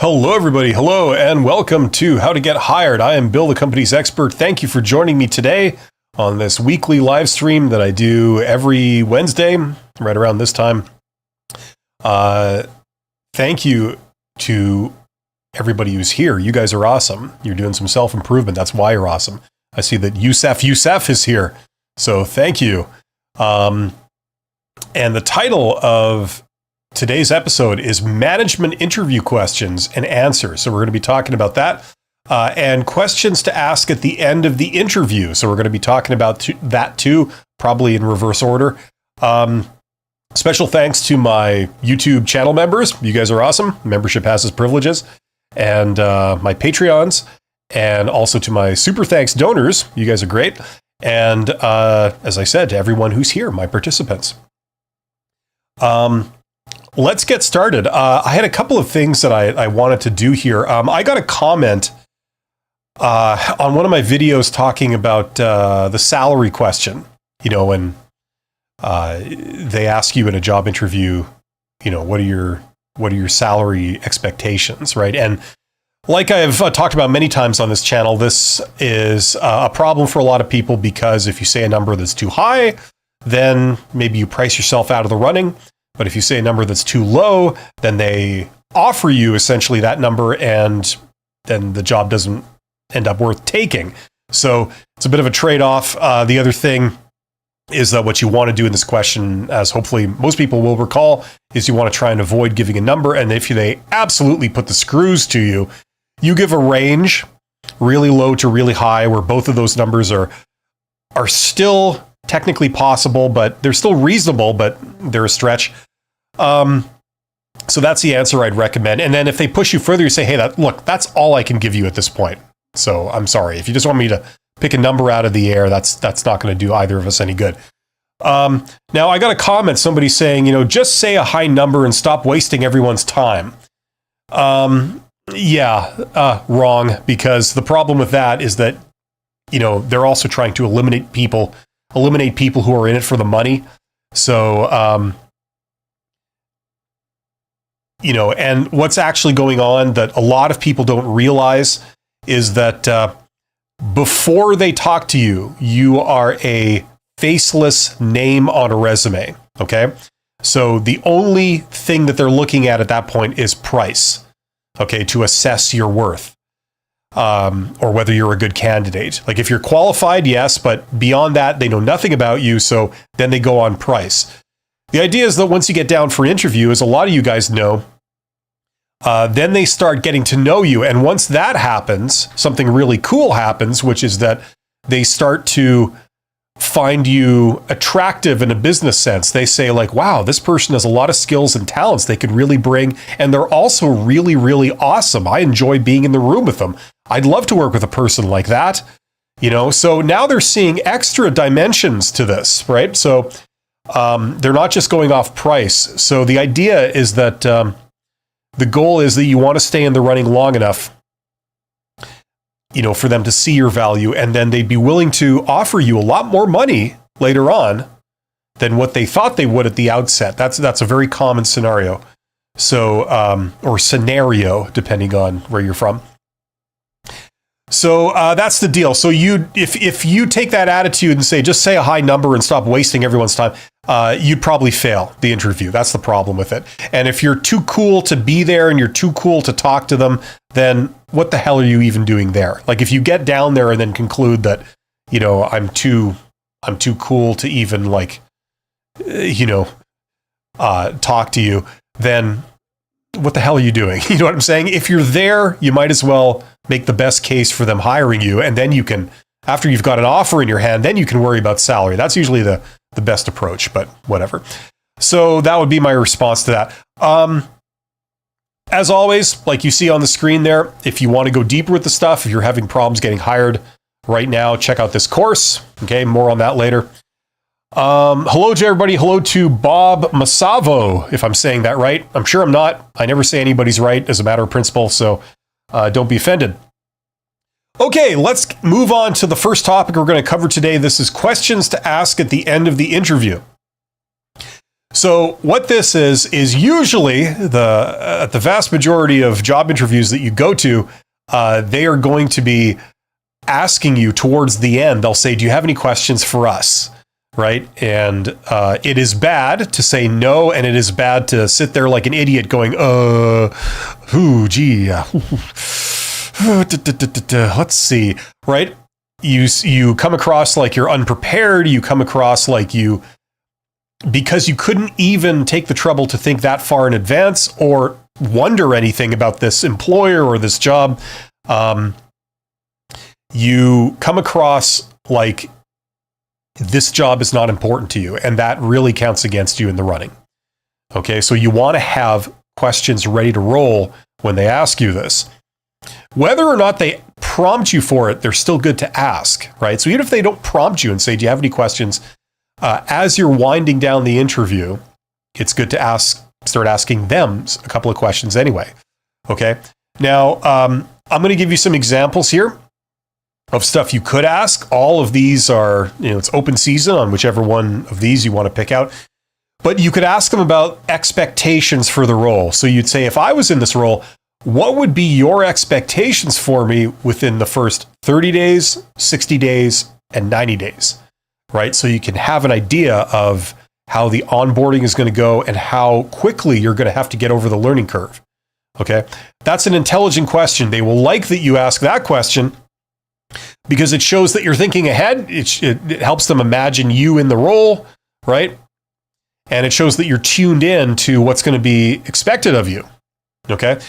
Hello, everybody. Hello, and welcome to How to Get Hired. I am Bill, the company's expert. Thank you for joining me today on this weekly live stream that I do every Wednesday, right around this time. Thank you to everybody who's here. You guys are awesome. You're doing some self-improvement. That's why you're awesome. I see that Youssef is here. So thank you. And the title of today's episode is Management Interview Questions and Answers. So we're going to be talking about that and questions to ask at the end of the interview. So we're going to be talking about that too, probably in reverse order. Special thanks to my YouTube channel members. You guys are awesome. Membership has its privileges. And my Patreons, and also to my super thanks donors. You guys are great. And as I said, to everyone who's here, my participants. Let's get started. I had a couple of things that I wanted to do here. I got a comment on one of my videos talking about the salary question. You know, when they ask you in a job interview, you know, what are your salary expectations, right? And like I've talked about many times on this channel, this is a problem for a lot of people because if you say a number that's too high, then maybe you price yourself out of the running. But if you say a number that's too low, then they offer you essentially that number and then the job doesn't end up worth taking. So it's a bit of a trade-off. The other thing is that what you want to do in this question, as hopefully most people will recall, is you want to try and avoid giving a number. And if they absolutely put the screws to you, you give a range, really low to really high, where both of those numbers are still technically possible, but they're still reasonable, but they're a stretch. So that's the answer I'd recommend. And then if they push you further, you say, hey, look, that's all I can give you at this point. So I'm sorry. If you just want me to pick a number out of the air, that's not going to do either of us any good. Now I got a comment, somebody saying, you know, just say a high number and stop wasting everyone's time. Wrong, because the problem with that is that, you know, they're also trying to eliminate people who are in it for the money. So, you know, and what's actually going on that a lot of people don't realize is that before they talk to you, you are a faceless name on a resume. Okay. So the only thing that they're looking at that point is price. Okay. To assess your worth. Or whether you're a good candidate. Like if you're qualified, yes, but beyond that, they know nothing about you. So then they go on price. The idea is that once you get down for interview, as a lot of you guys know, then they start getting to know you. And once that happens, something really cool happens, which is that they start to find you attractive in a business sense. They say like, wow, this person has a lot of skills and talents they could really bring. And they're also really, really awesome. I enjoy being in the room with them. I'd love to work with a person like that. You know, so now they're seeing extra dimensions to this, right? So they're not just going off price. So the idea is that the goal is that you want to stay in the running long enough, you know, for them to see your value, and then they'd be willing to offer you a lot more money later on than what they thought they would at the outset. That's a very common scenario. So, or scenario, depending on where you're from. So that's the deal. So if you take that attitude and just say a high number and stop wasting everyone's time, you'd probably fail the interview. That's the problem with it. And if you're too cool to be there and you're too cool to talk to them, then what the hell are you even doing there? Like if you get down there and then conclude that, you know, I'm too cool to even like, you know, talk to you, then what the hell are you doing? You know what I'm saying? If you're there, you might as well make the best case for them hiring you. And then you can, after you've got an offer in your hand, then you can worry about salary. That's usually the best approach, but whatever. So that would be my response to that. As always, like you see on the screen there, if you want to go deeper with the stuff, if you're having problems getting hired right now, check out this course. Okay, more on that later. Hello to everybody. Hello to Bob Masavo, if I'm saying that right. I'm sure I'm not. I never say anybody's right as a matter of principle, so don't be offended. Okay, let's move on to the first topic we're going to cover today. This is questions to ask at the end of the interview. So what this is usually the vast majority of job interviews that you go to, they are going to be asking you towards the end. They'll say, "Do you have any questions for us?" Right? And it is bad to say no, and it is bad to sit there like an idiot going, gee, let's see, right? You come across like you're unprepared. You come across like because you couldn't even take the trouble to think that far in advance or wonder anything about this employer or this job. You come across like this job is not important to you, and that really counts against you in the running. Okay, so you want to have questions ready to roll when they ask you this. Whether or not they prompt you for it, they're still good to ask, right? So even if they don't prompt you and say, "Do you have any questions?" As you're winding down the interview, it's good to start asking them a couple of questions anyway. Okay, now I'm going to give you some examples here of stuff you could ask. All of these are, it's open season on whichever one of these you want to pick out. But you could ask them about expectations for the role. So you'd say, if I was in this role, what would be your expectations for me within the first 30 days, 60 days, and 90 days, right? So you can have an idea of how the onboarding is going to go and how quickly you're going to have to get over the learning curve. Okay, that's an intelligent question. They will like that you ask that question, because it shows that you're thinking ahead. It helps them imagine you in the role, right? And it shows that you're tuned in to what's going to be expected of you, okay?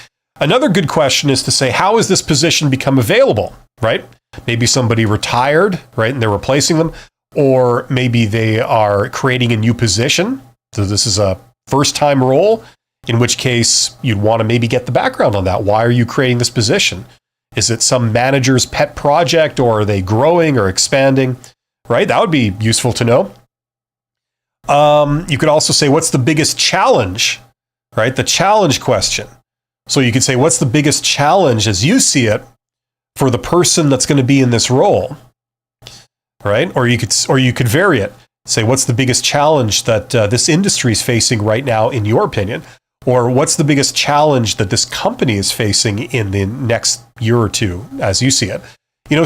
Another good question is to say, how has this position become available, right? Maybe somebody retired, right, and they're replacing them, or maybe they are creating a new position. So this is a first-time role, in which case you'd want to maybe get the background on that. Why are you creating this position? Is it some manager's pet project, or are they growing or expanding, right? That would be useful to know. You could also say, what's the biggest challenge, right? The challenge question. So you could say, what's the biggest challenge as you see it for the person that's going to be in this role, right? Or you could vary it. Say, what's the biggest challenge that this industry is facing right now, in your opinion? Or what's the biggest challenge that this company is facing in the next year or two, as you see it?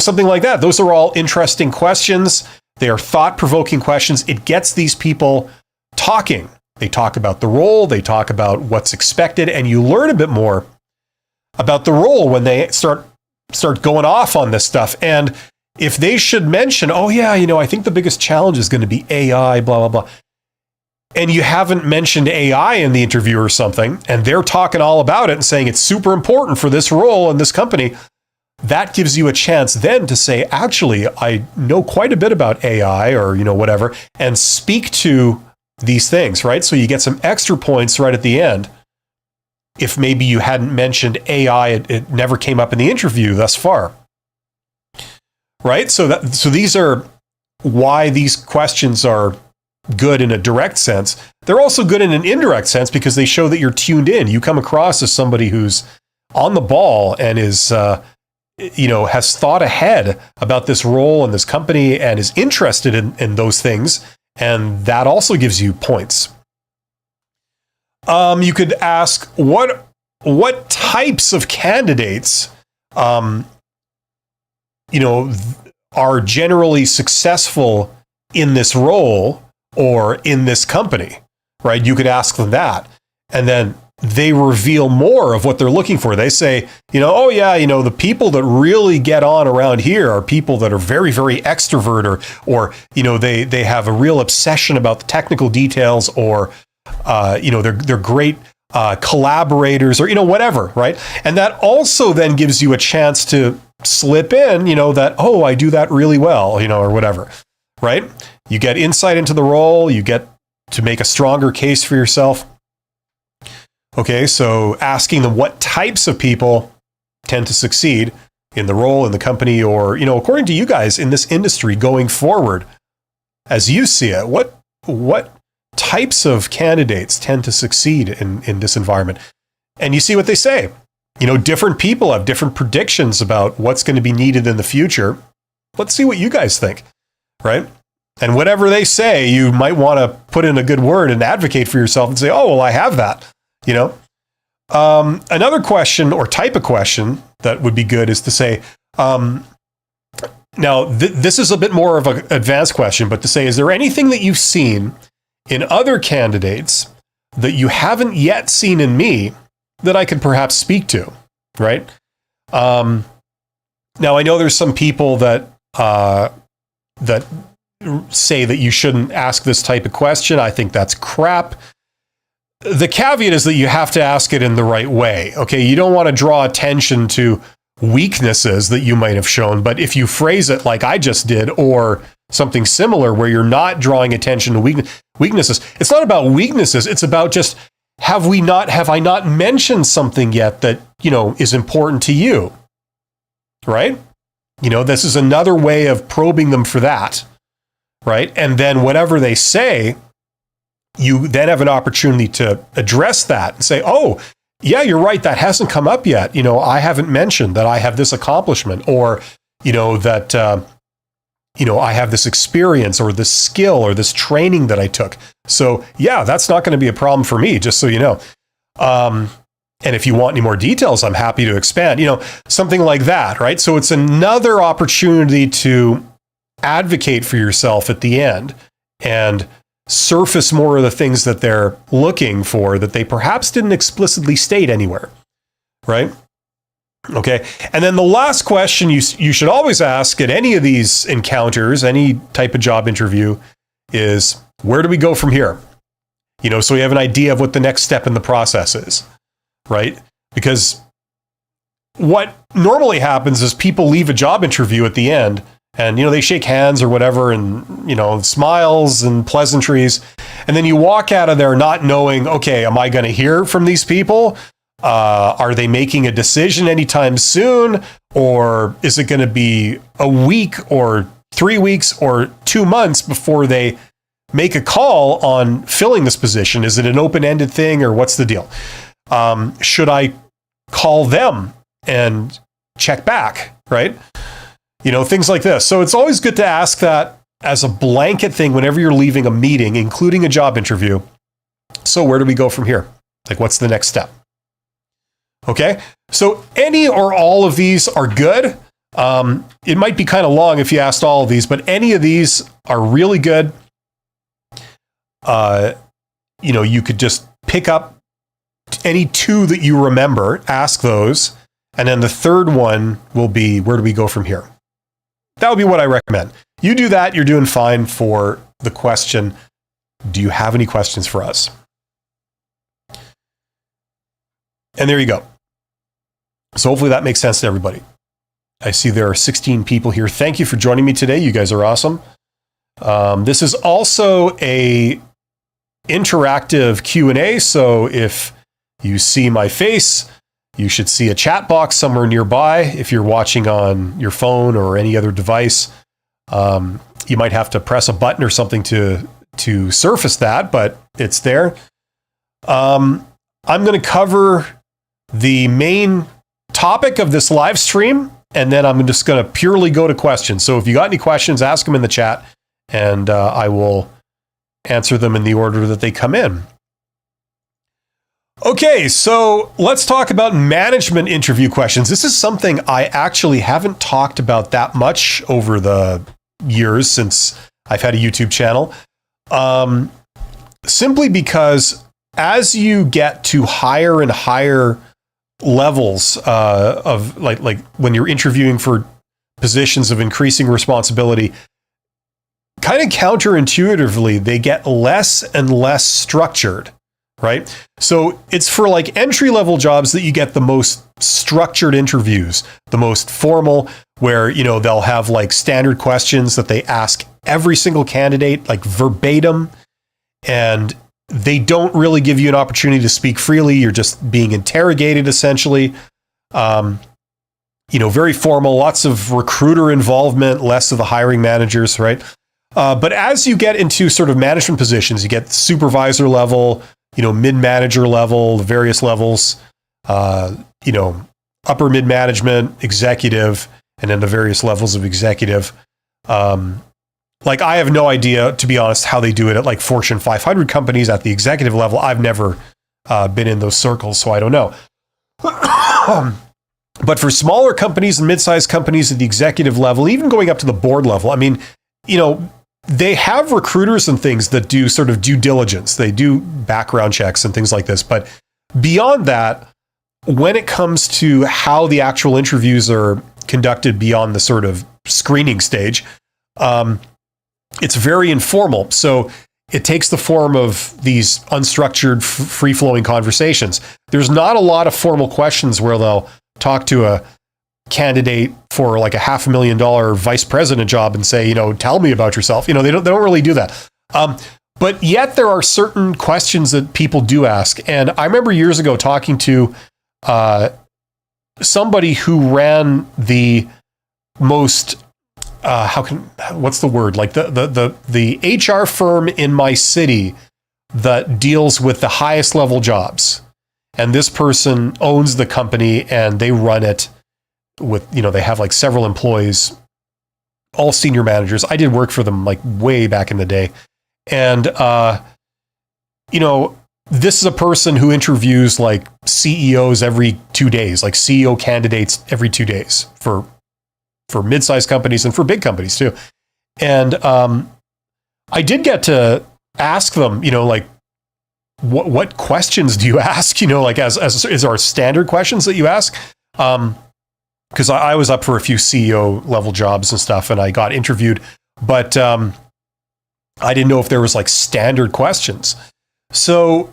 Something like that. Those are all interesting questions. They are thought-provoking questions. It gets these people talking. They talk about the role. They talk about what's expected, and you learn a bit more about the role when they start going off on this stuff. And if they should mention, "Oh yeah, I think the biggest challenge is going to be AI, blah, blah, blah," and you haven't mentioned AI in the interview or something, and they're talking all about it and saying it's super important for this role in this company, that gives you a chance then to say, actually, I know quite a bit about AI, or, whatever, and speak to these things, right? So you get some extra points right at the end. If maybe you hadn't mentioned AI, it never came up in the interview thus far, right? So these are why these questions are good in a direct sense. They're also good in an indirect sense because they show that you're tuned in. You come across as somebody who's on the ball and is, has thought ahead about this role and this company and is interested in those things. And that also gives you points. You could ask, what types of candidates, are generally successful in this role or in this company, right? You could ask them that. And then they reveal more of what they're looking for. They say, "Oh yeah, the people that really get on around here are people that are very, very extrovert, or they have a real obsession about the technical details, or they're great collaborators, or whatever," right? And that also then gives you a chance to slip in, that, "Oh, I do that really well," or whatever, right? You get insight into the role. You get to make a stronger case for yourself. Okay, so asking them what types of people tend to succeed in the role, in the company, or, according to you guys in this industry going forward, as you see it, what types of candidates tend to succeed in this environment? And you see what they say. Different people have different predictions about what's going to be needed in the future. Let's see what you guys think, right? And whatever they say, you might want to put in a good word and advocate for yourself and say, oh, well, I have that, you know? Another question or type of question that would be good is to say, now this is a bit more of an advanced question, but to say, is there anything that you've seen in other candidates that you haven't yet seen in me that I could perhaps speak to, right? Now, I know there's some people that say that you shouldn't ask this type of question. I think that's crap. The caveat is that you have to ask it in the right way. Okay, you don't want to draw attention to weaknesses that you might have shown, but if you phrase it like I just did, or something similar where you're not drawing attention to weaknesses, it's not about weaknesses. It's about just, have I not mentioned something yet that, you know, is important to you, right? You know, this is another way of probing them for that, right? And then whatever they say, you then have an opportunity to address that and say, oh, yeah, you're right, that hasn't come up yet. You know, I haven't mentioned that I have this accomplishment, or, you know, that, you know, I have this experience or this skill or this training that I took. So yeah, that's not going to be a problem for me, just so you know. And if you want any more details, I'm happy to expand, you know, something like that, right? So it's another opportunity to advocate for yourself at the end and surface more of the things that they're looking for that they perhaps didn't explicitly state anywhere, right? Okay. And then the last question you should always ask at any of these encounters, any type of job interview, is, where do we go from here? You know, so we have an idea of what the next step in the process is, right? Because what normally happens is people leave a job interview at the end and, you know, they shake hands or whatever and, you know, smiles and pleasantries. And then you walk out of there not knowing, okay, am I going to hear from these people? Are they making a decision anytime soon? Or is it going to be a week or 3 weeks or 2 months before they make a call on filling this position? Is it an open-ended thing, or what's the deal? Should I call them and check back, right? You know, things like this. So it's always good to ask that as a blanket thing whenever you're leaving a meeting, including a job interview. So where do we go from here? Like, what's the next step? Okay, so any or all of these are good. It might be kind of long if you asked all of these, but any of these are really good. You know, you could just pick up any two that you remember, ask those, and then the third one will be, where do we go from here? That would be what I recommend. You do that, you're doing fine for the question, do you have any questions for us? And there you go. So hopefully that makes sense to everybody. I see there are 16 people here. Thank you for joining me today. You guys are awesome. This is also a interactive Q&A. So if you see my face, you should see a chat box somewhere nearby. If you're watching on your phone or any other device, you might have to press a button or something to surface that, but it's there. I'm going to cover the main topic of this live stream, and then I'm just going to purely go to questions. So if you got any questions, ask them in the chat, and I will answer them in the order that they come in. Okay, so let's talk about management interview questions. This is something I actually haven't talked about that much over the years since I've had a YouTube channel. Simply because as you get to higher and higher levels of like when you're interviewing for positions of increasing responsibility, kind of counterintuitively, they get less and less structured, right? So it's for like entry-level jobs that you get the most structured interviews, the most formal, where, you know, they'll have like standard questions that they ask every single candidate, like verbatim, and they don't really give you an opportunity to speak freely. You're just being interrogated, essentially. You know, very formal, lots of recruiter involvement, less of the hiring managers, right? But as you get into sort of management positions, you get supervisor level, you know, mid-manager level, the various levels, you know, upper mid-management, executive, and then the various levels of executive. Like, I have no idea, to be honest, how they do it at like Fortune 500 companies at the executive level. I've never been in those circles, so I don't know. But for smaller companies and mid-sized companies at the executive level, even going up to the board level, I mean, they have recruiters and things that do sort of due diligence. They do background checks and things like this. But beyond that, when it comes to how the actual interviews are conducted beyond the sort of screening stage, it's very informal. So it takes the form of these unstructured, free-flowing conversations. There's not a lot of formal questions where they'll talk to a candidate for like a $500,000 vice president job and say, tell me about yourself. They don't really do that. But yet there are certain questions that people do ask. And I remember years ago talking to somebody who ran the most what's the word? Like the HR firm in my city that deals with the highest level jobs. And this person owns the company and they run it with, they have like several employees, all senior managers. I did work for them like way back in the day. And, this is a person who interviews like CEOs every 2 days, like CEO candidates every 2 days for mid-sized companies and for big companies too. And I did get to ask them, like, what questions do you ask? Like as our standard questions that you ask? Because I was up for a few CEO level jobs and stuff, and I got interviewed, but I didn't know if there was like standard questions. So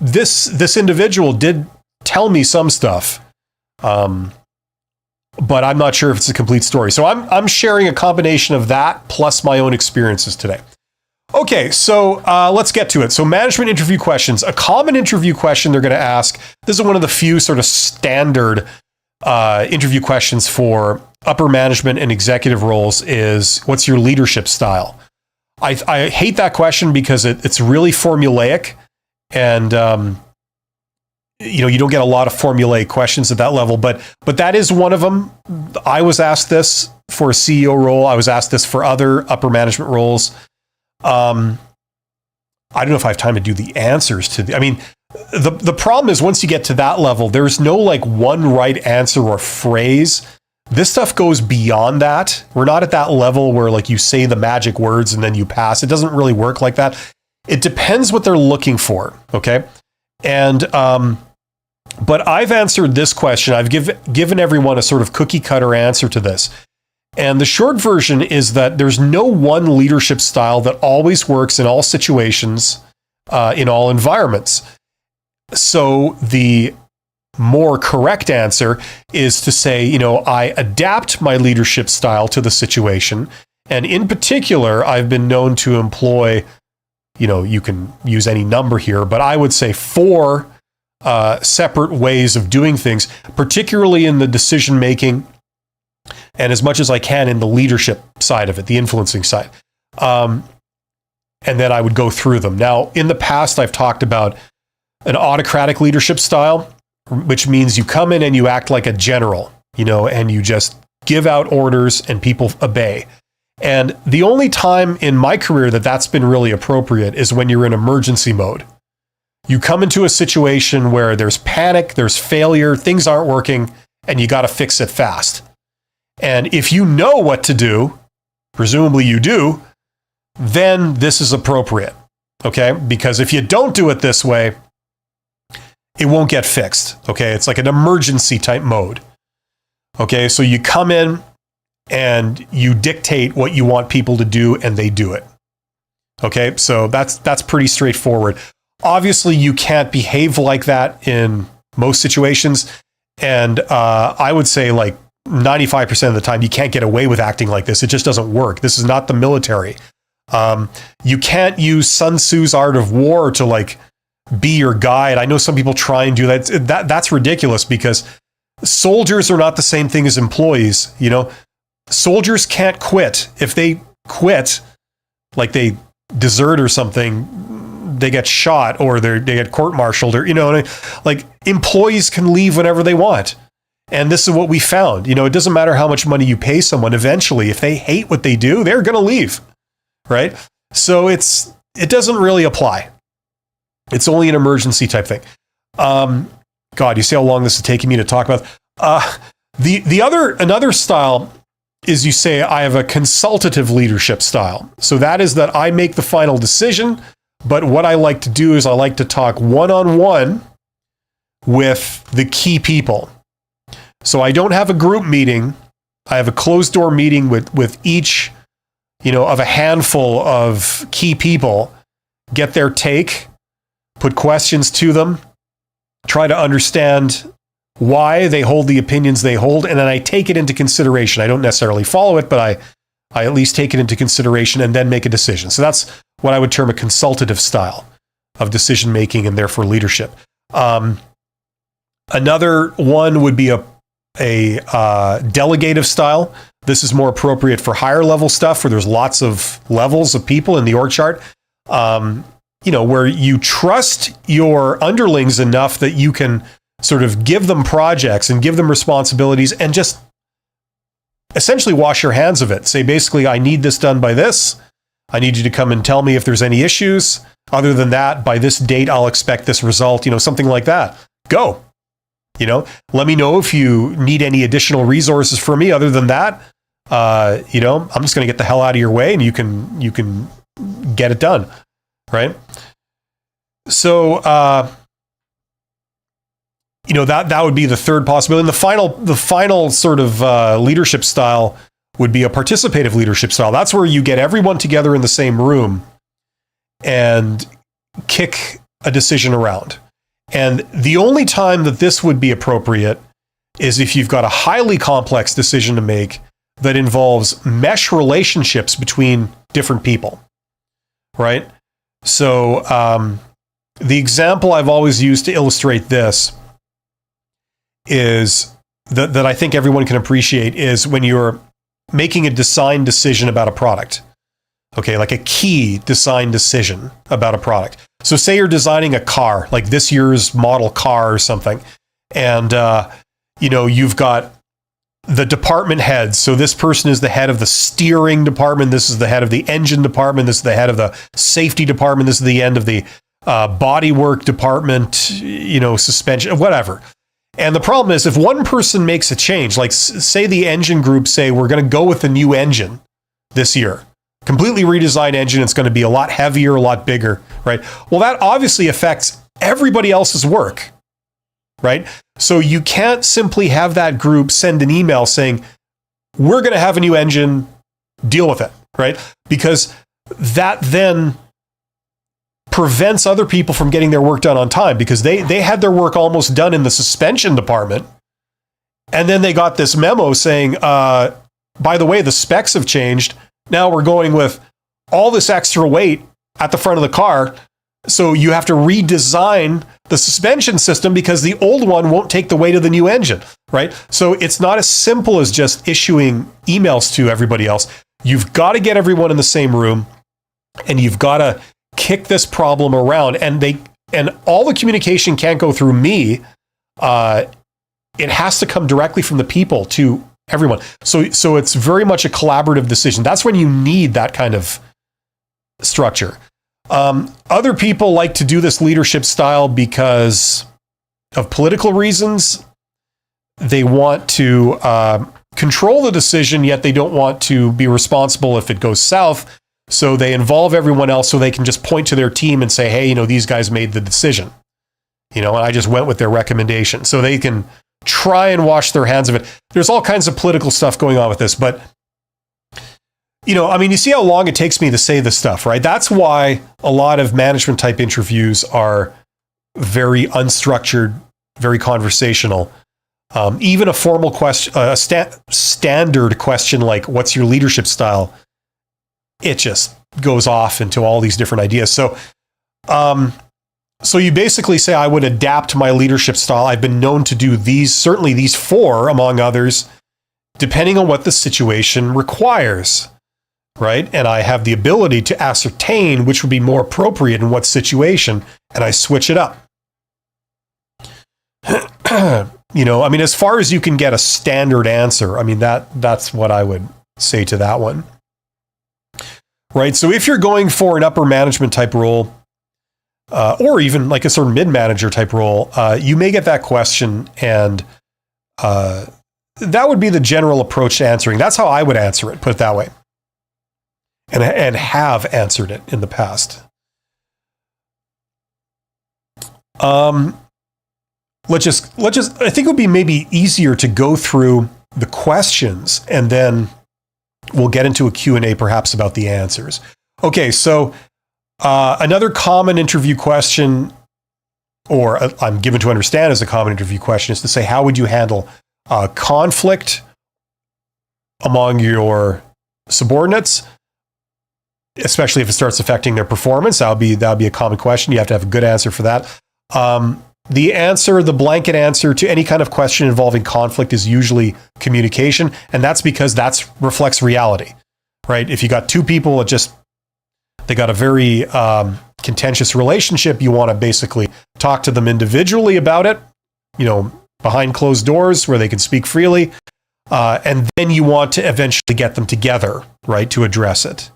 this individual did tell me some stuff. But I'm not sure if it's a complete story. So I'm sharing a combination of that plus my own experiences today. Okay, so let's get to it. So management interview questions. A common interview question they're going to ask, this is one of the few sort of standard interview questions for upper management and executive roles is, what's your leadership style? I hate that question because it's really formulaic, and you don't get a lot of formulaic questions at that level, but that is one of them. I was asked this for a CEO role. I was asked this for other upper management roles. I don't know if I have time to do the answers to the problem is once you get to that level, there's no like one right answer or phrase. This stuff goes beyond that. We're not at that level where like you say the magic words and then you pass. It doesn't really work like that. It depends what they're looking for. Okay. And, but I've answered this question. I've given everyone a sort of cookie cutter answer to this. And the short version is that there's no one leadership style that always works in all situations, in all environments. So the more correct answer is to say, I adapt my leadership style to the situation. And in particular, I've been known to employ, you can use any number here, but I would say 4 separate ways of doing things, particularly in the decision making, and as much as I can in the leadership side of it, the influencing side. And then I would go through them. Now, in the past, I've talked about an autocratic leadership style, which means you come in and you act like a general, and you just give out orders and people obey. And the only time in my career that that's been really appropriate is when you're in emergency mode. You come into a situation where there's panic, there's failure, things aren't working, and you got to fix it fast. And if you know what to do, presumably you do, then this is appropriate, okay? Because if you don't do it this way, it won't get fixed, okay? It's like an emergency type mode, okay? So you come in and you dictate what you want people to do, and they do it, okay? So that's pretty straightforward. Obviously, you can't behave like that in most situations, and I would say like 95% of the time, you can't get away with acting like this. It just doesn't work. This is not the military. You can't use Sun Tzu's Art of War to like be your guide. I know some people try and do that. That's ridiculous because soldiers are not the same thing as employees. Soldiers can't quit. If they quit, like they desert or something, they get shot or they get court-martialed, or like employees can leave whenever they want. And this is what we found. It doesn't matter how much money you pay someone. Eventually, if they hate what they do, they're going to leave. right? So it doesn't really apply. It's only an emergency type thing. God, you see how long this is taking me to talk about. Another style is, you say, I have a consultative leadership style. So that is that I make the final decision, but what I like to do is I like to talk one-on-one with the key people. So I don't have a group meeting. I have a closed door meeting with each, of a handful of key people, get their take, put questions to them, try to understand why they hold the opinions they hold, and then I take it into consideration. I don't necessarily follow it, but I at least take it into consideration and then make a decision. So that's what I would term a consultative style of decision making and therefore leadership. Another one would be a delegative style. This is more appropriate for higher level stuff where there's lots of levels of people in the org chart. Where you trust your underlings enough that you can sort of give them projects and give them responsibilities and just essentially wash your hands of it. Say, basically, I need this done by this. I need you to come and tell me if there's any issues. Other than that, by this date, I'll expect this result, something like that. Go. Let me know if you need any additional resources from me. Other than that, I'm just going to get the hell out of your way and you can get it done. Right. So, that would be the third possibility. And the final sort of leadership style would be a participative leadership style. That's where you get everyone together in the same room and kick a decision around. And the only time that this would be appropriate is if you've got a highly complex decision to make that involves mesh relationships between different people, right? So the example I've always used to illustrate this is that I think everyone can appreciate is when you're making a design decision about a product. Okay, like a key design decision about a product. So say you're designing a car, like this year's model car or something, and you've got the department heads. So this person is the head of the steering department. This is the head of the engine department. This is the head of the safety department. This is the end of the bodywork department, suspension, whatever. And the problem is if one person makes a change, like say the engine group say, we're going to go with the new engine this year, completely redesigned engine. It's going to be a lot heavier, a lot bigger, right? Well, that obviously affects everybody else's work, right? So you can't simply have that group send an email saying, we're going to have a new engine, deal with it, right? Because that then prevents other people from getting their work done on time because they had their work almost done in the suspension department. And then they got this memo saying, by the way, the specs have changed. Now we're going with all this extra weight at the front of the car. So you have to redesign the suspension system because the old one won't take the weight of the new engine, right? So it's not as simple as just issuing emails to everybody else. You've got to get everyone in the same room and you've got to kick this problem around, and all the communication can't go through me. It has to come directly from the people to everyone. So it's very much a collaborative decision. That's when you need that kind of structure. Other people like to do this leadership style because of political reasons. They want to control the decision, yet they don't want to be responsible if it goes south. So they involve everyone else so they can just point to their team and say, hey, these guys made the decision, and I just went with their recommendation. So they can try and wash their hands of it. There's all kinds of political stuff going on with this, but you see how long it takes me to say this stuff, right? That's why a lot of management type interviews are very unstructured, very conversational. Even a formal question, a standard question like, what's your leadership style? It just goes off into all these different ideas. So you basically say, I would adapt my leadership style. I've been known to do certainly these four, among others, depending on what the situation requires, right? And I have the ability to ascertain which would be more appropriate in what situation, and I switch it up. As far as you can get a standard answer, that's what I would say to that one. right? So if you're going for an upper management type role, or even like a sort of mid-manager type role, you may get that question, and that would be the general approach to answering. That's how I would answer it, put it that way, and have answered it in the past. Let's just, I think it would be maybe easier to go through the questions, and then we'll get into a Q&A perhaps about the answers. Okay, so another common interview question, or I'm given to understand as a common interview question, is to say, how would you handle conflict among your subordinates, especially if it starts affecting their performance? That would be a common question. You have to have a good answer for that. The blanket answer to any kind of question involving conflict is usually communication, and that's because that reflects reality, right? If you got two people, they got a very contentious relationship, you want to basically talk to them individually about it, behind closed doors where they can speak freely, and then you want to eventually get them together, right, to address it,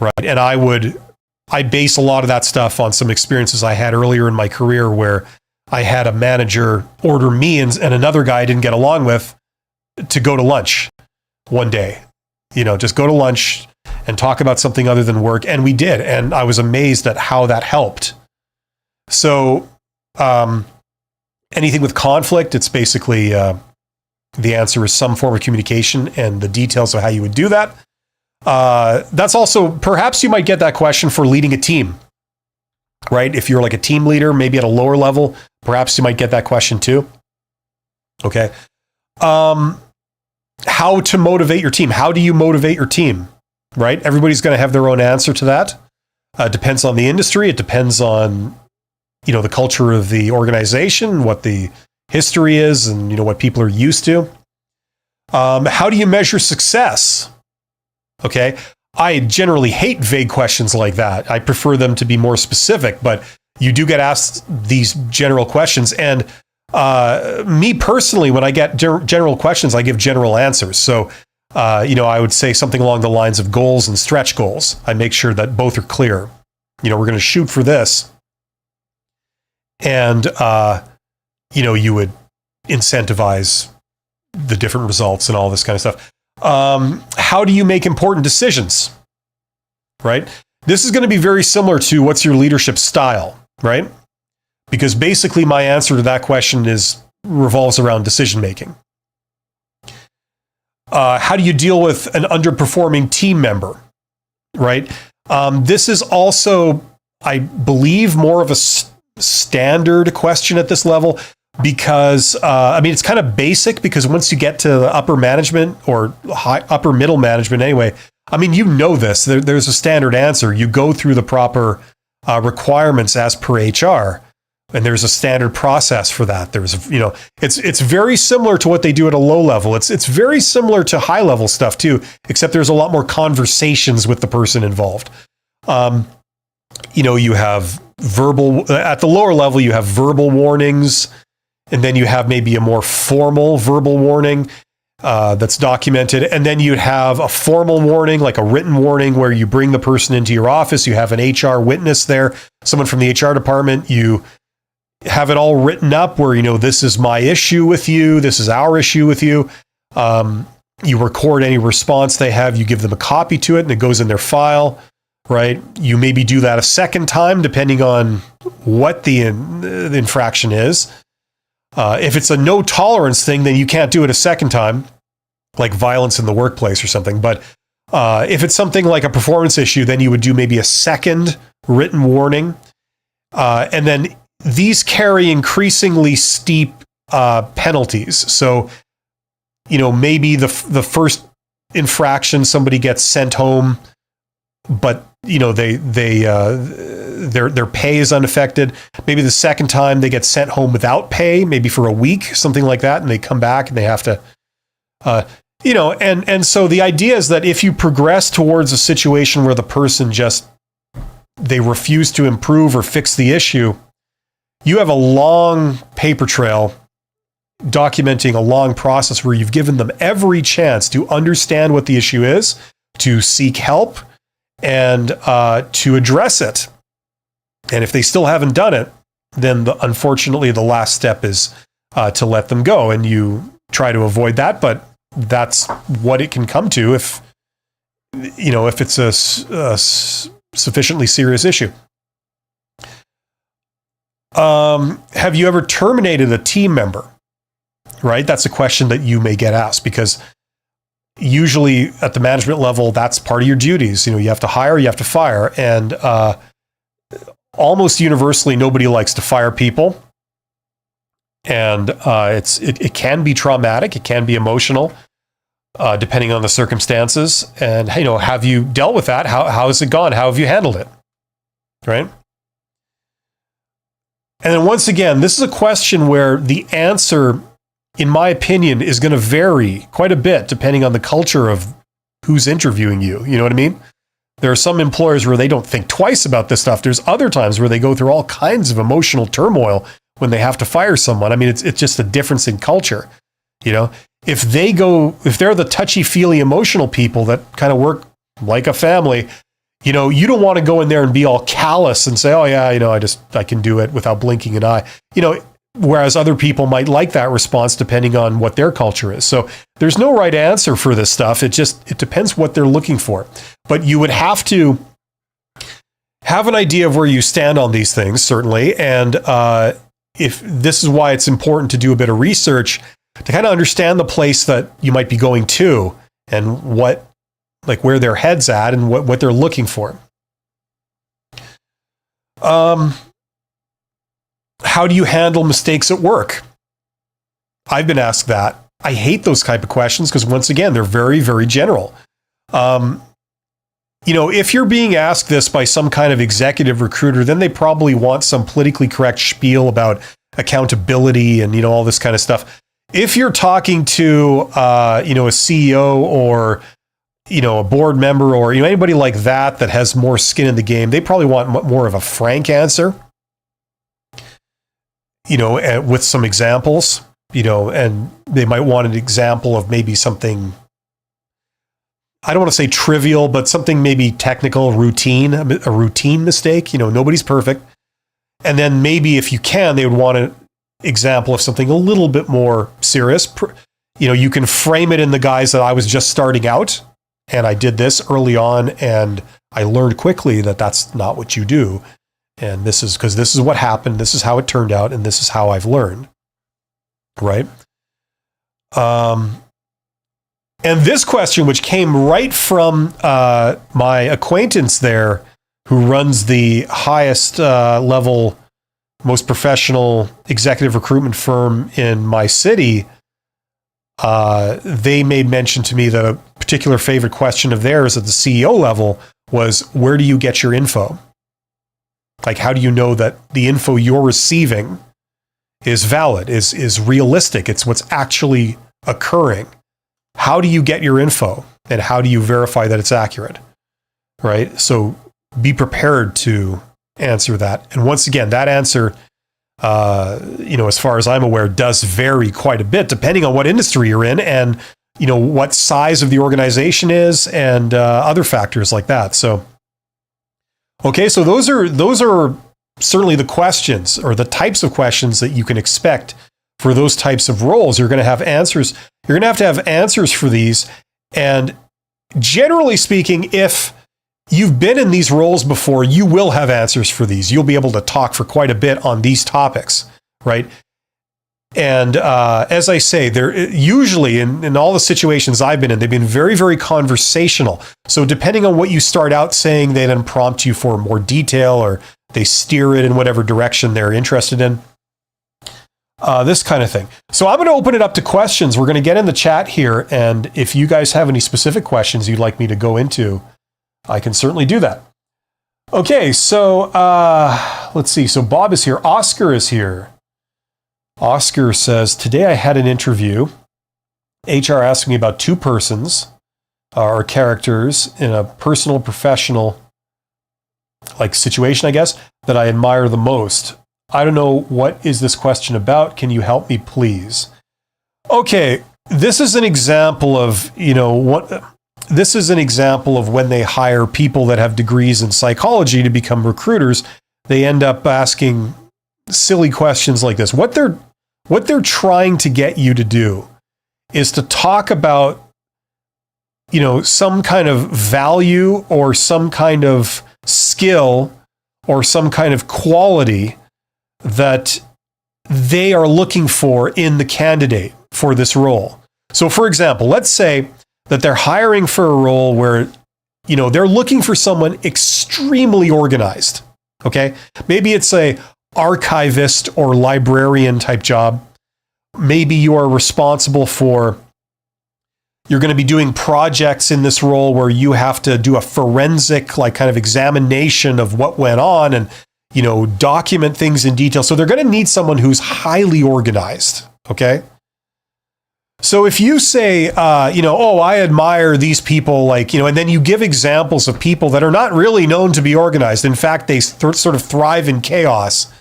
right? And I base a lot of that stuff on some experiences I had earlier in my career where I had a manager order me and another guy I didn't get along with to go to lunch one day. Just go to lunch and talk about something other than work. And we did. And I was amazed at how that helped. So anything with conflict, it's basically the answer is some form of communication, and the details of how you would do that. That's also, perhaps you might get that question for leading a team, right? If you're like a team leader, maybe at a lower level, perhaps you might get that question too. Okay. How to motivate your team. How do you motivate your team, right? Everybody's going to have their own answer to that. Depends on the industry. It depends on, the culture of the organization, what the history is, and, what people are used to. How do you measure success? Okay. I generally hate vague questions like that. I prefer them to be more specific, but you do get asked these general questions. And me personally, when I get general questions, I give general answers. So, I would say something along the lines of goals and stretch goals. I make sure that both are clear. We're going to shoot for this. And, you would incentivize the different results and all this kind of stuff. How do you make important decisions, right? This is going to be very similar to what's your leadership style, right? Because basically my answer to that question revolves around decision making. How do you deal with an underperforming team member, right? This is also, I believe, more of a standard question at this level, because it's kind of basic, because once you get to the upper management or upper middle management anyway, this, there's a standard answer. You go through the proper requirements as per HR, and there's a standard process for that. It's very similar to what they do at a low level. It's very similar to high level stuff too, except there's a lot more conversations with the person involved. You have verbal, at the lower level, you have verbal warnings, and then you have maybe a more formal verbal warning that's documented. And then you'd have a formal warning, like a written warning, where you bring the person into your office. You have an HR witness there, someone from the HR department. You have it all written up where, this is my issue with you. This is our issue with you. You record any response they have. You give them a copy to it, and it goes in their file, right? You maybe do that a second time, depending on what the infraction is. If it's a no tolerance thing, then you can't do it a second time, like violence in the workplace or something. But if it's something like a performance issue, then you would do maybe a second written warning. And then these carry increasingly steep penalties. So, maybe the first infraction, somebody gets sent home, but their pay is unaffected. Maybe the second time they get sent home without pay, maybe for a week, something like that, and they come back and they have to, and so the idea is that if you progress towards a situation where the person they refuse to improve or fix the issue, you have a long paper trail documenting a long process where you've given them every chance to understand what the issue is, to seek help, and to address it. And if they still haven't done it, then unfortunately the last step is to let them go, and you try to avoid that. But that's what it can come to if it's a sufficiently serious issue. Have you ever terminated a team member? Right? That's a question that you may get asked, because usually at the management level, that's part of your duties. You have to hire, you have to fire. And almost universally, nobody likes to fire people. And it can be traumatic. It can be emotional, depending on the circumstances. And, have you dealt with that? How has it gone? How have you handled it? Right? And then once again, this is a question where the answer, in my opinion, is going to vary quite a bit depending on the culture of who's interviewing you. You know what I mean? There are some employers where they don't think twice about this stuff. There's other times where they go through all kinds of emotional turmoil when they have to fire someone. I mean, it's just a difference in culture. If they're the touchy-feely emotional people that kind of work like a family, you don't want to go in there and be all callous and say, oh yeah, I can do it without blinking an eye. Whereas other people might like that response depending on what their culture is. So there's no right answer for this stuff. It depends what they're looking for. But you would have to have an idea of where you stand on these things, certainly. And if this is why it's important to do a bit of research to kind of understand the place that you might be going to and where their head's at and what they're looking for. How do you handle mistakes at work? I've been asked that. I hate those type of questions because, once again, they're very, very general. If you're being asked this by some kind of executive recruiter, then they probably want some politically correct spiel about accountability and, all this kind of stuff. If you're talking to, a CEO or, a board member or, anybody like that has more skin in the game, they probably want more of a frank answer. With some examples, and they might want an example of maybe something, I don't want to say trivial, but something maybe technical, routine, a routine mistake. Nobody's perfect. And then maybe if you can, they would want an example of something a little bit more serious. You can frame it in the guise that I was just starting out and I did this early on and I learned quickly that that's not what you do. And this is because this is what happened. This is how it turned out. And this is how I've learned. Right. And this question, which came right from my acquaintance there, who runs the highest level, most professional executive recruitment firm in my city, they made mention to me that a particular favorite question of theirs at the CEO level was, where do you get your info? Like, how do you know that the info you're receiving is valid, is realistic? It's what's actually occurring. How do you get your info, and how do you verify that it's accurate? Right? So be prepared to answer that. And once again, that answer, as far as I'm aware, does vary quite a bit depending on what industry you're in and, what size of the organization is and other factors like that. So, okay, so those are certainly the questions or the types of questions that you can expect for those types of roles. You're going to have answers. You're going to have answers for these. And generally speaking, if you've been in these roles before, you will have answers for these. You'll be able to talk for quite a bit on these topics, right? And as I say, they're usually in all the situations I've been in, they've been very, very conversational. So depending on what you start out saying, they then prompt you for more detail or they steer it in whatever direction they're interested in. This kind of thing. So I'm going to open it up to questions. We're going to get in the chat here. And if you guys have any specific questions you'd like me to go into, I can certainly do that. Okay, so let's see. So Bob is here. Oscar is here. Oscar says, today I had an interview. HR asked me about two persons or characters in a personal, professional situation, I guess, that I admire the most. I don't know, what is this question about? Can you help me, please? Okay, this is an example of, this is an example of when they hire people that have degrees in psychology to become recruiters. They end up asking silly questions like this. What they're trying to get you to do is to talk about, some kind of value or some kind of skill or some kind of quality that they are looking for in the candidate for this role. So for example, let's say that they're hiring for a role where, they're looking for someone extremely organized. Okay. Maybe it's a archivist or librarian type job. Maybe you are responsible for, you're going to be doing projects in this role where you have to do a forensic, kind of examination of what went on and, document things in detail. So they're going to need someone who's highly organized. Okay. So if you say, I admire these people, and then you give examples of people that are not really known to be organized. In fact, they sort of thrive in chaos.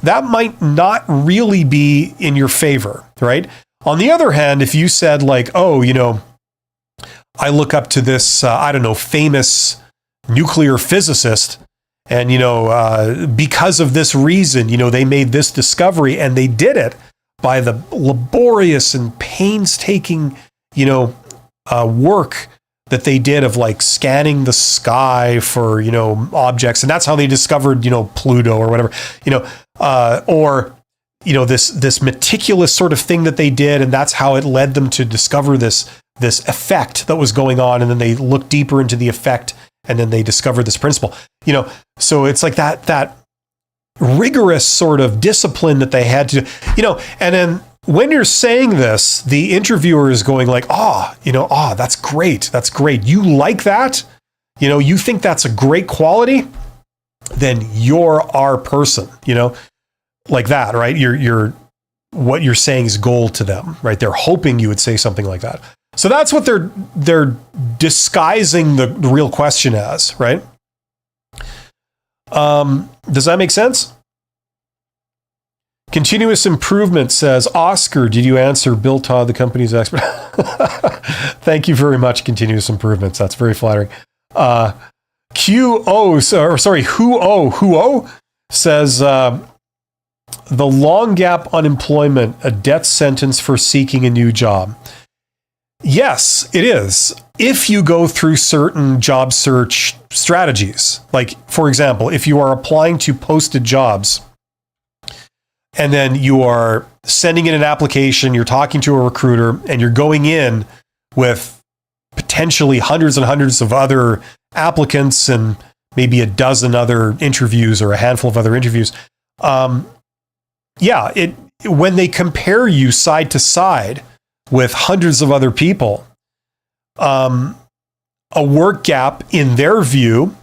That might not really be in your favor, right? On the other hand, if you said I look up to this, famous nuclear physicist, and, because of this reason, they made this discovery and they did it by the laborious and painstaking, work that they did of scanning the sky for, objects. And that's how they discovered, Pluto or whatever, this meticulous sort of thing that they did. And that's how it led them to discover this effect that was going on. And then they looked deeper into the effect and then they discovered this principle, so it's like that rigorous sort of discipline that they had to, and then when you're saying this, the interviewer is going that's great. That's great. You like that? You think that's a great quality? Then you're our person, like that, right? You're what you're saying is gold to them, right? They're hoping you would say something like that. So that's what they're disguising the real question as, right? Does that make sense? Continuous Improvement says, Oscar, did you answer Bill Todd, the company's expert? Thank you very much, Continuous Improvements. That's very flattering. Who says, the long gap unemployment, a death sentence for seeking a new job. Yes, it is. If you go through certain job search strategies, for example, if you are applying to posted jobs and then you are sending in an application, you're talking to a recruiter and you're going in with potentially hundreds and hundreds of other applicants and maybe a dozen other interviews or a handful of other interviews. When they compare you side to side with hundreds of other people, a work gap in their view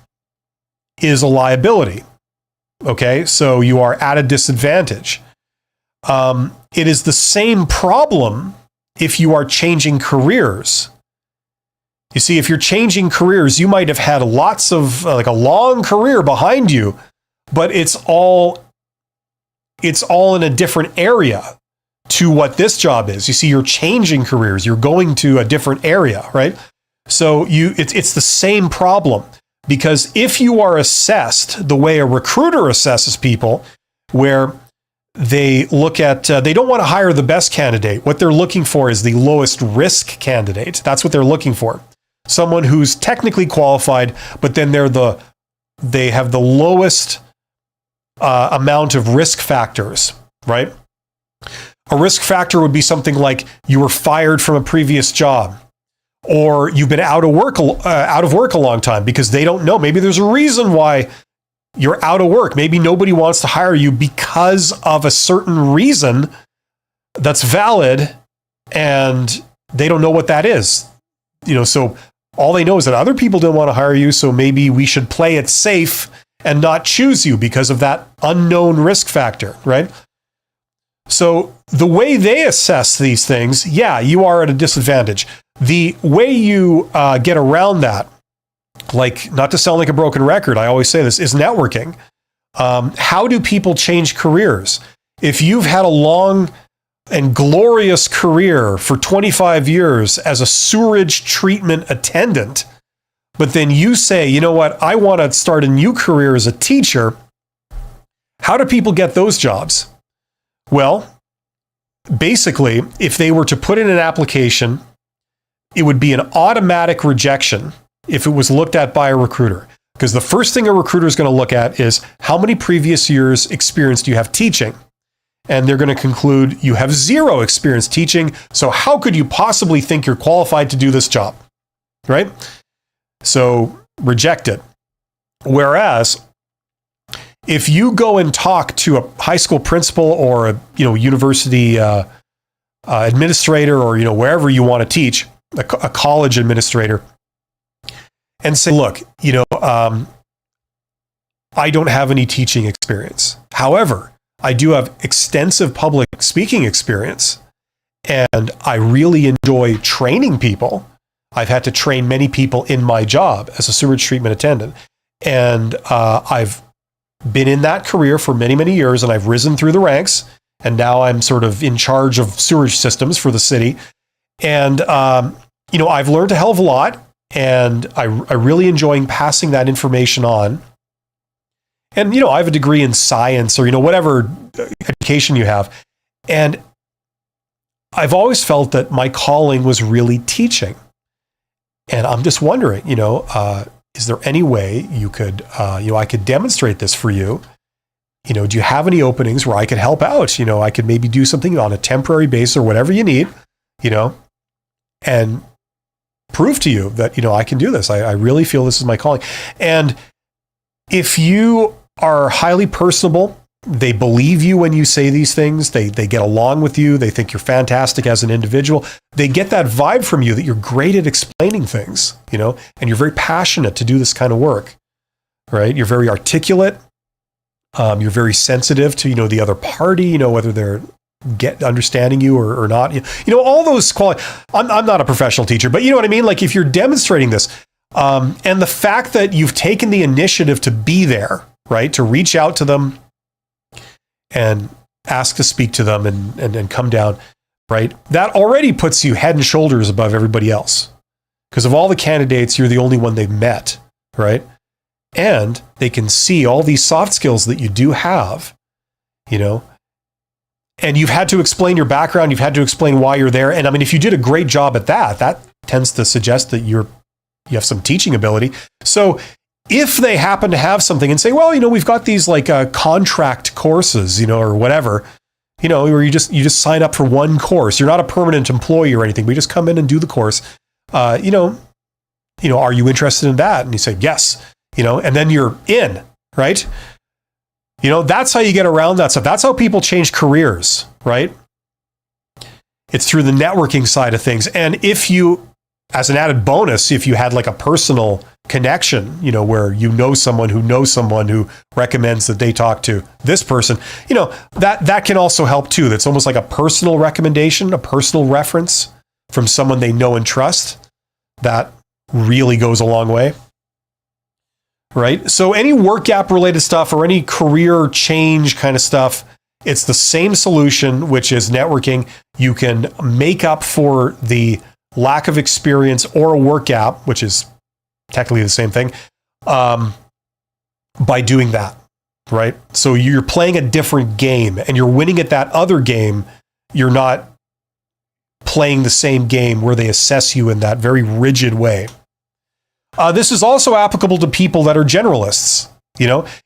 is a liability. Okay, so you are at a disadvantage. It is the same problem if you are changing careers. You see, if you're changing careers, you might have had lots of a long career behind you, but it's all in a different area to what this job is. You see, you're changing careers. You're going to a different area, right? So it's the same problem, because if you are assessed the way a recruiter assesses people, where they look at, they don't want to hire the best candidate. What they're looking for is the lowest risk candidate. That's what they're looking for. Someone who's technically qualified, but then they have the lowest amount of risk factors, right? A risk factor would be something like you were fired from a previous job, or you've been out of work a long time, because they don't know. Maybe there's a reason why you're out of work. Maybe nobody wants to hire you because of a certain reason that's valid, and they don't know what that is. So all they know is that other people don't want to hire you, so maybe we should play it safe and not choose you because of that unknown risk factor, right? So the way they assess these things, you are at a disadvantage. The way you get around that, not to sound like a broken record, I always say this, is networking. How do people change careers? If you've had a long and glorious career for 25 years as a sewage treatment attendant, but then you say, you know what, I want to start a new career as a teacher. How do people get those jobs? Well, basically, if they were to put in an application, it would be an automatic rejection if it was looked at by a recruiter. Because the first thing a recruiter is going to look at is how many previous years experience do you have teaching? And they're going to conclude you have 0 experience teaching. So how could you possibly think you're qualified to do this job? Right? So reject it. Whereas if you go and talk to a high school principal or a university administrator, or wherever you want to teach, a college administrator, and say, look, I don't have any teaching experience. However, I do have extensive public speaking experience, and I really enjoy training people. I've had to train many people in my job as a sewage treatment attendant, and I've been in that career for many, many years, and I've risen through the ranks, and now I'm sort of in charge of sewage systems for the city. And, I've learned a hell of a lot, and I really enjoy passing that information on. And, I have a degree in science or, whatever education you have. And I've always felt that my calling was really teaching. And I'm just wondering, is there any way you could, I could demonstrate this for you? Do you have any openings where I could help out? I could maybe do something on a temporary basis or whatever you need, and prove to you that, I can do this. I really feel this is my calling. And if you are highly personable, they believe you when you say these things, they get along with you, they think you're fantastic as an individual, they get that vibe from you that you're great at explaining things, and you're very passionate to do this kind of work, right? You're very articulate, you're very sensitive to, the other party, whether they're understanding you or not, all those qualities. I'm not a professional teacher, but you know what I mean? Like if you're demonstrating this, and the fact that you've taken the initiative to be there, right? To reach out to them and ask to speak to them and come down, right? That already puts you head and shoulders above everybody else. Because of all the candidates, you're the only one they've met, right? And they can see all these soft skills that you do have, and you've had to explain your background. You've had to explain why you're there. And I mean, if you did a great job at that, that tends to suggest that you have some teaching ability. So if they happen to have something and say, well, we've got these like contract courses, or whatever, where you just sign up for one course. You're not a permanent employee or anything. We just come in and do the course. Are you interested in that? And you say, yes, and then you're in, right? That's how you get around that stuff. That's how people change careers, right? It's through the networking side of things. And if you, as an added bonus, if you had like a personal connection, where someone who knows someone who recommends that they talk to this person, that can also help too. That's almost like a personal recommendation, a personal reference from someone they know and trust. That really goes a long way. Right? So any work gap related stuff or any career change kind of stuff, it's the same solution, which is networking. You can make up for the lack of experience or a work gap, which is technically the same thing, by doing that, right? So you're playing a different game and you're winning at that other game. You're not playing the same game where they assess you in that very rigid way. This is also applicable to people that are generalists.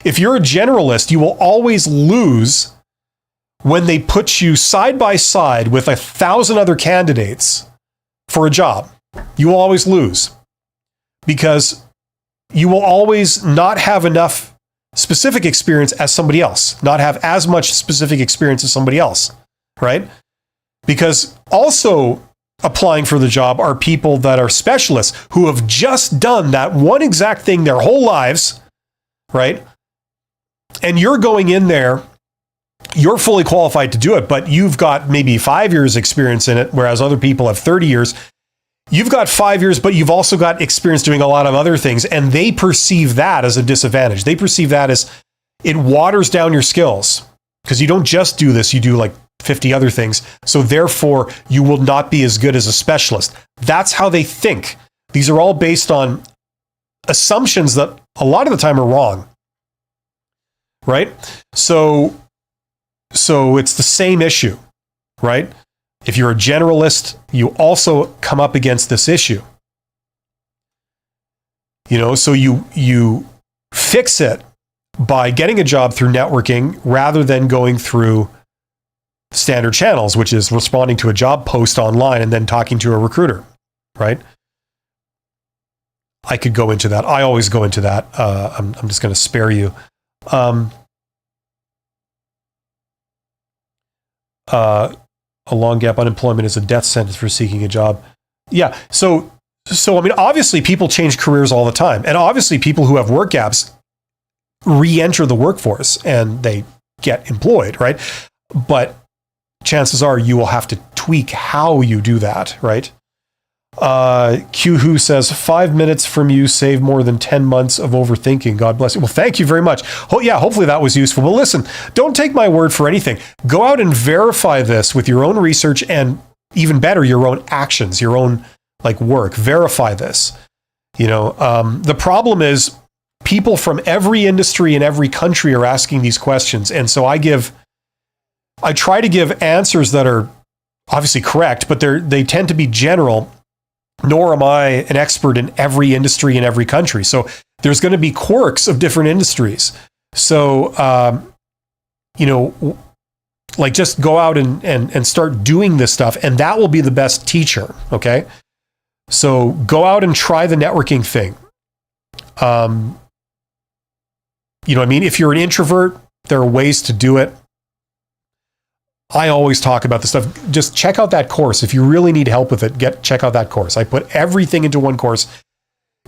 If you're a generalist, you will always lose when they put you side by side with 1,000 other candidates for a job. You will always lose because you will always not have enough specific experience as somebody else, not have as much specific experience as somebody else, right? Because also applying for the job are people that are specialists who have just done that one exact thing their whole lives, right? And you're going in there, you're fully qualified to do it, but you've got maybe 5 years experience in it, whereas other people have 30 years. You've got 5 years, but you've also got experience doing a lot of other things, and they perceive that as a disadvantage. They perceive that as it waters down your skills because you don't just do this, you do like 50 other things. So therefore, you will not be as good as a specialist. That's how they think. These are all based on assumptions that a lot of the time are wrong, right? So it's the same issue, right? If you're a generalist, you also come up against this issue. So you fix it by getting a job through networking rather than going through standard channels, which is responding to a job post online and then talking to a recruiter, right? I could go into that. I always go into that. I'm just going to spare you. A long gap unemployment is a death sentence for seeking a job. Yeah. So I mean, obviously people change careers all the time. And obviously people who have work gaps re-enter the workforce and they get employed, right? But chances are you will have to tweak how you do that, right? Q Who says 5 minutes from you save more than 10 months of overthinking. God bless you. Well, thank you very much. Hopefully that was useful. But listen, don't take my word for anything. Go out and verify this with your own research and even better, your own actions, your own work. Verify this. The problem is people from every industry in every country are asking these questions. And so I try to give answers that are obviously correct, but they tend to be general. Nor am I an expert in every industry in every country. So there's going to be quirks of different industries. So, just go out and start doing this stuff, and that will be the best teacher. Okay. So go out and try the networking thing. If you're an introvert, there are ways to do it. I always talk about this stuff. Just check out that course. If you really need help with it, check out that course. I put everything into one course.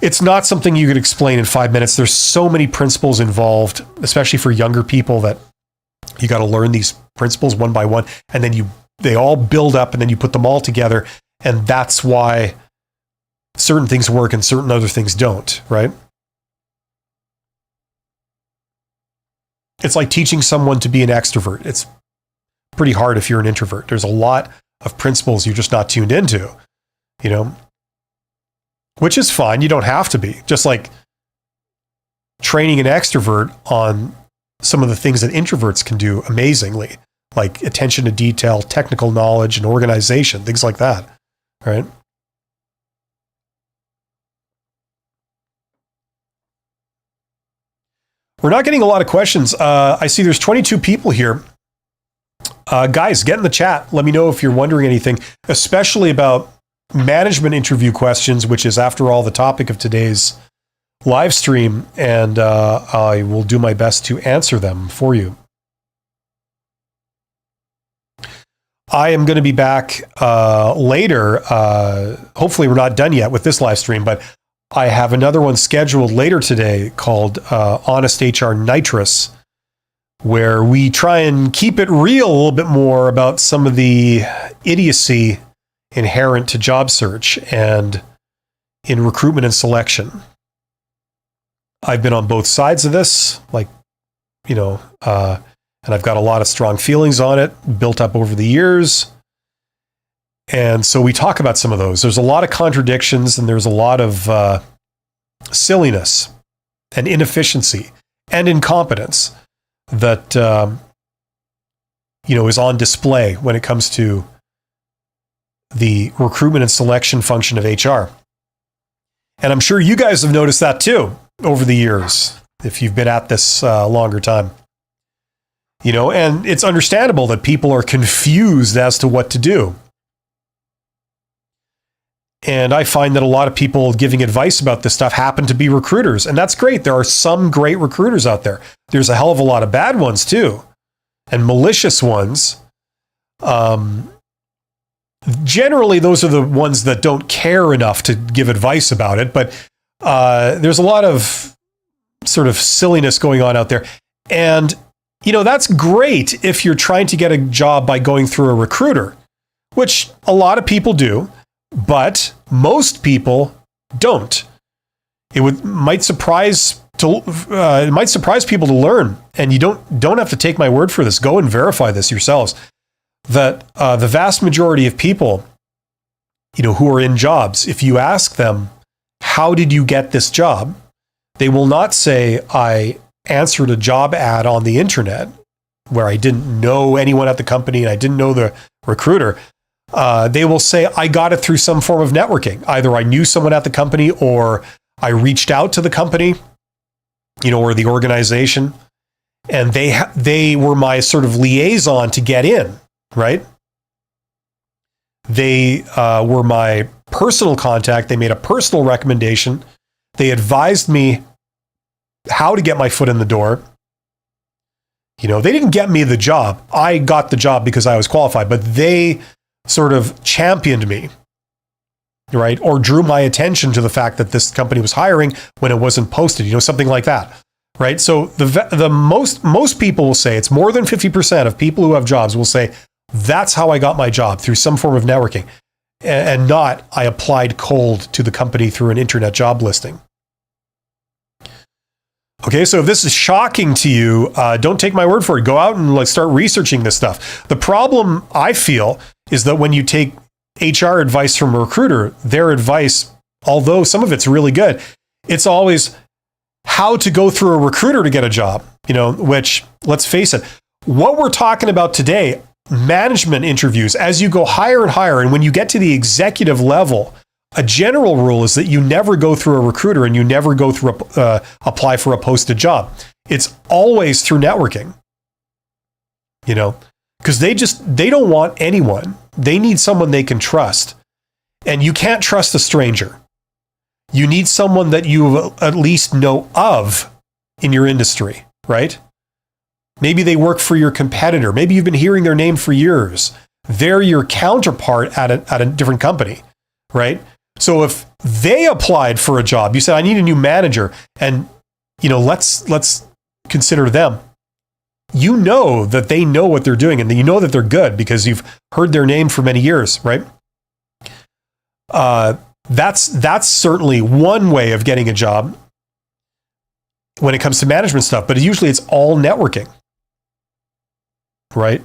It's not something you could explain in 5 minutes. There's so many principles involved, especially for younger people, that you got to learn these principles one by one, and then they all build up, and then you put them all together, and that's why certain things work and certain other things don't, right? It's like teaching someone to be an extrovert. It's pretty hard if you're an introvert. There's a lot of principles you're just not tuned into, which is fine. You don't have to be. Just like training an extrovert on some of the things that introverts can do amazingly, like attention to detail, technical knowledge, and organization, things like that, right? We're not getting a lot of questions. I see there's 22 people here. Guys, get in the chat. Let me know if you're wondering anything, especially about management interview questions, which is, after all, the topic of today's live stream, and I will do my best to answer them for you. I am going to be back later. Hopefully we're not done yet with this live stream, but I have another one scheduled later today called Honest HR Nitrous, where we try and keep it real a little bit more about some of the idiocy inherent to job search and in recruitment and selection. I've been on both sides of this, and I've got a lot of strong feelings on it built up over the years. And so we talk about some of those. There's a lot of contradictions, and there's a lot of silliness and inefficiency and incompetence that is on display when it comes to the recruitment and selection function of HR. And I'm sure you guys have noticed that too over the years, if you've been at this longer time. And it's understandable that people are confused as to what to do. And I find that a lot of people giving advice about this stuff happen to be recruiters. And that's great. There are some great recruiters out there. There's a hell of a lot of bad ones too, and malicious ones. Generally, those are the ones that don't care enough to give advice about it. But there's a lot of sort of silliness going on out there. And, that's great if you're trying to get a job by going through a recruiter, which a lot of people do. But most people don't. It might surprise people to learn, and you don't have to take my word for this. Go and verify this yourselves. that the vast majority of people, who are in jobs, if you ask them, how did you get this job? They will not say, I answered a job ad on the internet where I didn't know anyone at the company and I didn't know the recruiter. They will say, I got it through some form of networking. Either I knew someone at the company or I reached out to the company, or the organization, and they were my sort of liaison to get in, right? They were my personal contact. They made a personal recommendation. They advised me how to get my foot in the door. They didn't get me the job. I got the job because I was qualified, but they sort of championed me, right? Or drew my attention to the fact that this company was hiring when it wasn't posted, something like that, right? So the most people will say, it's more than 50% of people who have jobs will say, that's how I got my job, through some form of networking, and not I applied cold to the company through an internet job listing. Okay, so if this is shocking to you, don't take my word for it. Go out and start researching this stuff. The problem, I feel, is that when you take HR advice from a recruiter, their advice, although some of it's really good, it's always how to go through a recruiter to get a job, which, let's face it, what we're talking about today, management interviews, as you go higher and higher, and when you get to the executive level, a general rule is that you never go through a recruiter and you never go through apply for a posted job. It's always through networking, because they don't want anyone. They need someone they can trust, and you can't trust a stranger. You need someone that you at least know of in your industry, right? Maybe they work for your competitor. Maybe you've been hearing their name for years. They're your counterpart at a different company, right? So if they applied for a job, you said, I need a new manager, and let's consider them. You know that they know what they're doing, and you know that they're good because you've heard their name for many years, right? That's certainly one way of getting a job when it comes to management stuff, but usually it's all networking, right?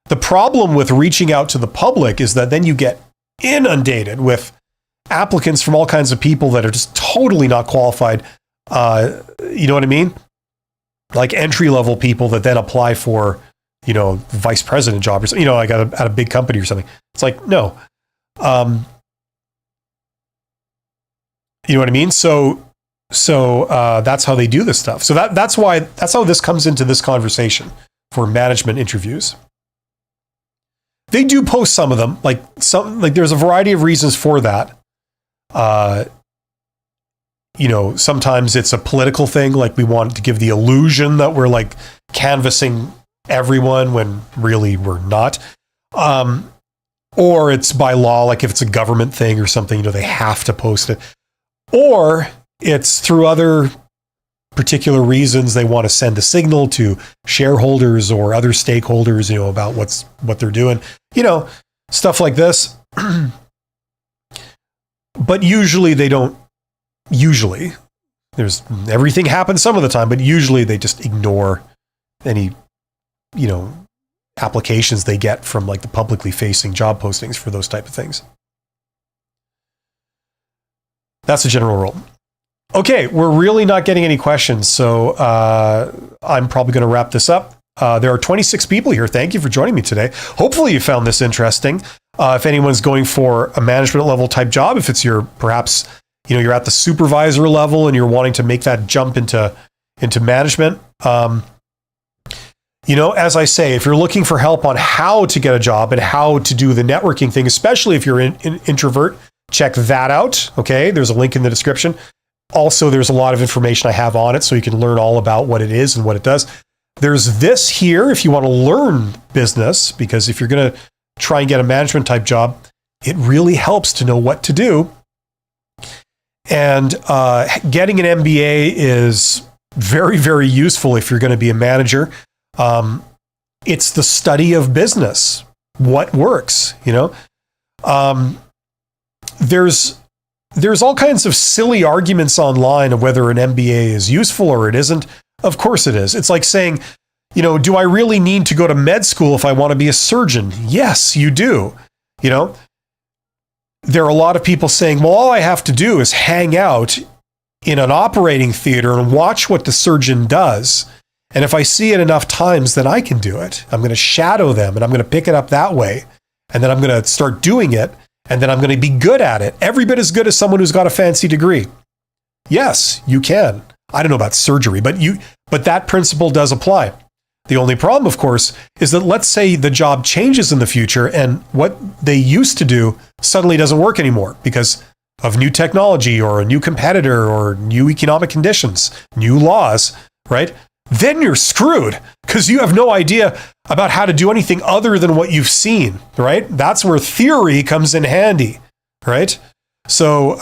The problem with reaching out to the public is that then you get inundated with applicants from all kinds of people that are just totally not qualified. You know what I mean? Like entry-level people that then apply for, vice president job or something, like at a big company or something. It's like, no. You know what I mean? So that's how they do this stuff. So that's how this comes into this conversation for management interviews. They do post some of them, there's a variety of reasons for that. Sometimes it's a political thing, like we want to give the illusion that we're canvassing everyone when really we're not. Or it's by law, like if it's a government thing or something, they have to post it. Or it's through other particular reasons. They want to send a signal to shareholders or other stakeholders, about what they're doing, stuff like this. But usually they don't. Usually, everything happens some of the time, but usually they just ignore any, applications they get from the publicly facing job postings for those type of things. That's a general rule. Okay, we're really not getting any questions, so I'm probably going to wrap this up. There are 26 people here. Thank you for joining me today. Hopefully you found this interesting. If anyone's going for a management level type job, if it's perhaps you're at the supervisor level and you're wanting to make that jump into management. As I say, if you're looking for help on how to get a job and how to do the networking thing, especially if you're an introvert, check that out. Okay, there's a link in the description. Also, there's a lot of information I have on it, so you can learn all about what it is and what it does. There's this here if you want to learn business, because if you're going to try and get a management type job, it really helps to know what to do. And getting an MBA is very, very useful if you're going to be a manager. It's the study of business, what works, There's all kinds of silly arguments online of whether an MBA is useful or it isn't. Of course it is. It's like saying, do I really need to go to med school if I want to be a surgeon? Yes, you do. There are a lot of people saying, well, all I have to do is hang out in an operating theater and watch what the surgeon does. And if I see it enough times, then I can do it. I'm going to shadow them and I'm going to pick it up that way. And then I'm going to start doing it. And then I'm going to be good at it. Every bit as good as someone who's got a fancy degree. Yes, you can. I don't know about surgery, but that principle does apply. The only problem, of course, is that let's say the job changes in the future and what they used to do suddenly doesn't work anymore because of new technology or a new competitor or new economic conditions, new laws, right? Then you're screwed because you have no idea about how to do anything other than what you've seen, right? That's where theory comes in handy, right? So,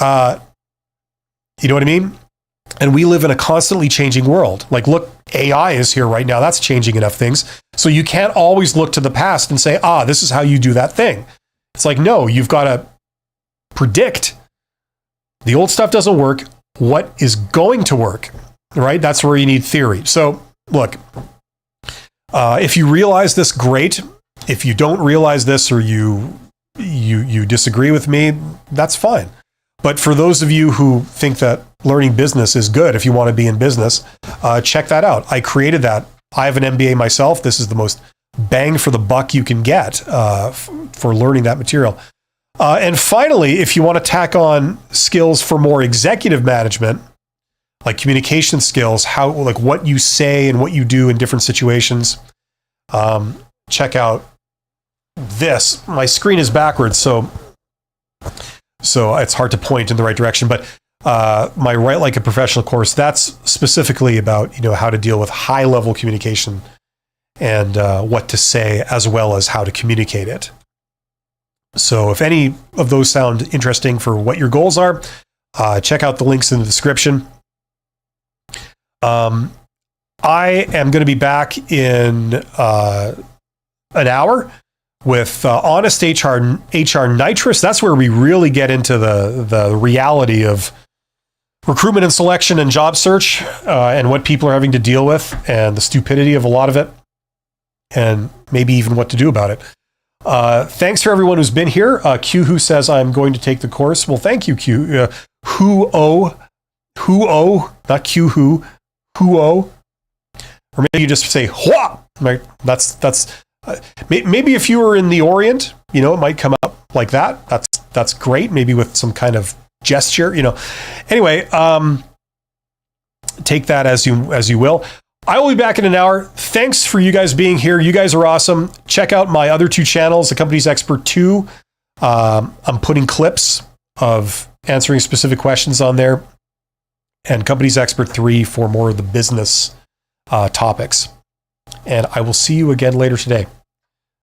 you know what I mean? And we live in a constantly changing world. Like, look, AI is here right now. That's changing enough things. So you can't always look to the past and say, this is how you do that thing. It's like, no, you've got to predict. The old stuff doesn't work. What is going to work, right? That's where you need theory. So look, if you realize this, great. If you don't realize this or you disagree with me, that's fine. But for those of you who think that learning business is good, if you want to be in business, check that out. I created that. I have an MBA myself. This is the most bang for the buck you can get for learning that material. And finally, if you want to tack on skills for more executive management, like communication skills, like what you say and what you do in different situations, check out this. My screen is backwards, so it's hard to point in the right direction, but my Write Like a Professional course, that's specifically about, how to deal with high level communication and what to say as well as how to communicate it. So if any of those sound interesting for what your goals are, check out the links in the description. I am going to be back in an hour with Honest HR Nitrous. That's where we really get into the reality of recruitment and selection and job search and what people are having to deal with and the stupidity of a lot of it and maybe even what to do about it. Thanks for everyone who's been here. Q who says I'm going to take the course. Well, thank you, Q. Not Q who or maybe you just say hua. Right? That's maybe if you were in the Orient, it might come up like that. That's great. Maybe with some kind of gesture, Anyway, take that as you will. I will be back in an hour. Thanks for you guys being here. You guys are awesome. Check out my other two channels, The Company's Expert 2. I'm putting clips of answering specific questions on there, and Company's Expert 3 for more of the business topics. And I will see you again later today.